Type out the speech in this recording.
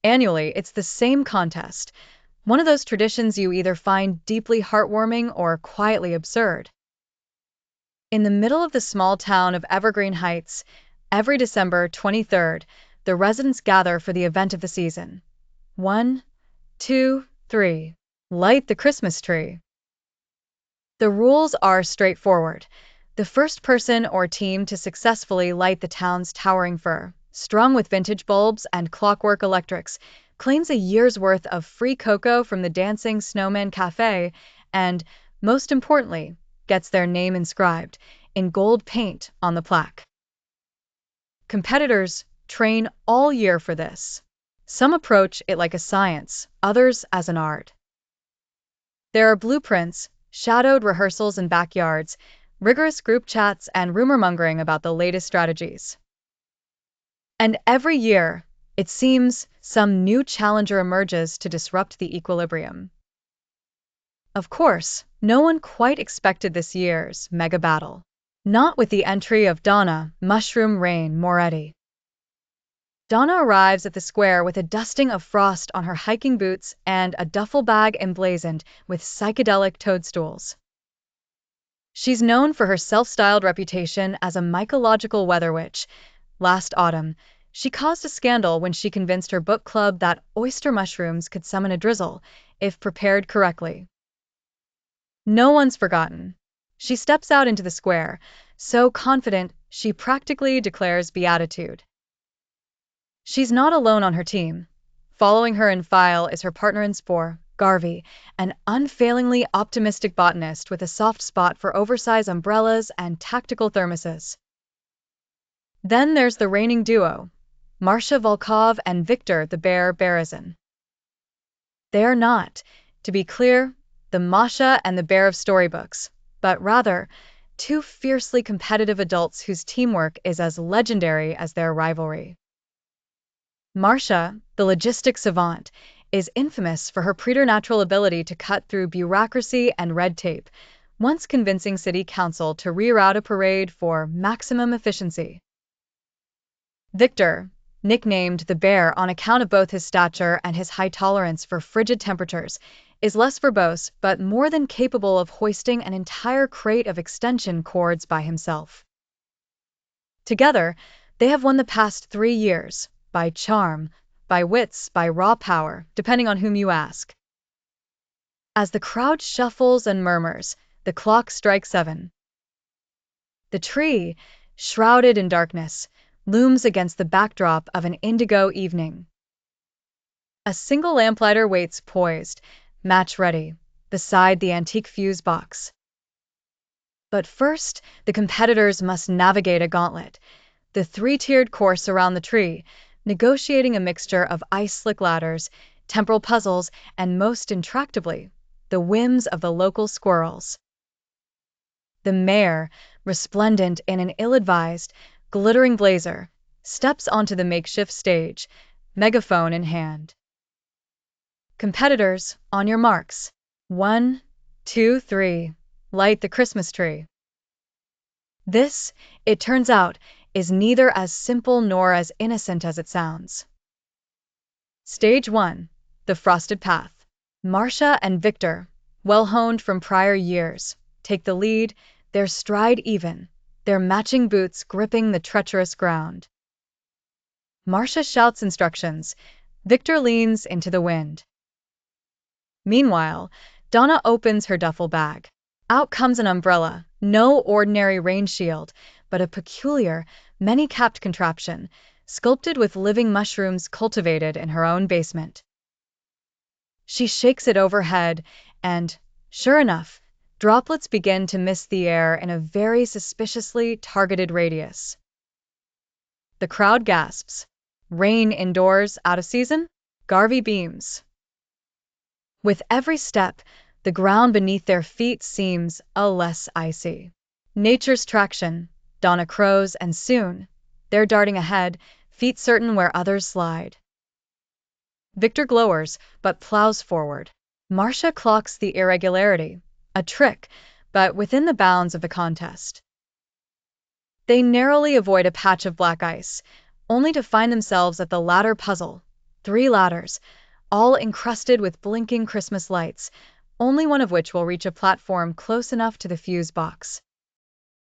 Annually, it's the same contest. One of those traditions you either find deeply heartwarming or quietly absurd. In the middle of the small town of Evergreen Heights, every December 23rd, the residents gather for the event of the season. 1, 2, 3. Light the Christmas tree. The rules are straightforward. The first person or team to successfully light the town's towering fir, strung with vintage bulbs and clockwork electrics, claims a year's worth of free cocoa from the Dancing Snowman Cafe and, most importantly, gets their name inscribed in gold paint on the plaque. Competitors train all year for this. Some approach it like a science, others as an art. There are blueprints, shadowed rehearsals in backyards, rigorous group chats, and rumor-mongering about the latest strategies. And every year, it seems, some new challenger emerges to disrupt the equilibrium. Of course, no one quite expected this year's mega battle. Not with the entry of Donna Mushroom Rain Moretti. Donna arrives at the square with a dusting of frost on her hiking boots and a duffel bag emblazoned with psychedelic toadstools. She's known for her self-styled reputation as a mycological weather witch. Last autumn, she caused a scandal when she convinced her book club that oyster mushrooms could summon a drizzle, if prepared correctly. No one's forgotten. She steps out into the square, so confident she practically declares beatitude. She's not alone on her team. Following her in file is her partner in spore, Garvey, an unfailingly optimistic botanist with a soft spot for oversized umbrellas and tactical thermoses. Then there's the reigning duo, Masha Volkov and Victor the Bear Berezin. They are not, to be clear, the Masha and the Bear of storybooks, but rather, two fiercely competitive adults whose teamwork is as legendary as their rivalry. Masha, the logistics savant, is infamous for her preternatural ability to cut through bureaucracy and red tape, once convincing city council to reroute a parade for maximum efficiency. Victor, nicknamed the Bear on account of both his stature and his high tolerance for frigid temperatures, is less verbose but more than capable of hoisting an entire crate of extension cords by himself. Together, they have won the past 3 years, by charm, by wits, by raw power, depending on whom you ask. As the crowd shuffles and murmurs, the clock strikes 7. The tree, shrouded in darkness, looms against the backdrop of an indigo evening. A single lamplighter waits poised, match ready, beside the antique fuse box. But first, the competitors must navigate a gauntlet, the 3-tiered course around the tree, negotiating a mixture of ice-slick ladders, temporal puzzles, and most intractably, the whims of the local squirrels. The mayor, resplendent in an ill-advised, glittering blazer, steps onto the makeshift stage, megaphone in hand. Competitors, on your marks. 1, 2, 3. Light the Christmas tree. This, it turns out, is neither as simple nor as innocent as it sounds. Stage 1. The Frosted Path. Masha and Victor, well-honed from prior years, take the lead, their stride even, their matching boots gripping the treacherous ground. Masha shouts instructions. Victor leans into the wind. Meanwhile, Donna opens her duffel bag. Out comes an umbrella, no ordinary rain shield, but a peculiar, many-capped contraption, sculpted with living mushrooms cultivated in her own basement. She shakes it overhead, and, sure enough, droplets begin to mist the air in a very suspiciously targeted radius. The crowd gasps. Rain indoors, out of season? Garvey beams. With every step, the ground beneath their feet seems a less icy. Nature's traction, Donna crows, and soon, they're darting ahead, feet certain where others slide. Victor glowers, but plows forward. Masha clocks the irregularity, a trick, but within the bounds of the contest. They narrowly avoid a patch of black ice, only to find themselves at the latter puzzle, 3 ladders, all encrusted with blinking Christmas lights, only one of which will reach a platform close enough to the fuse box.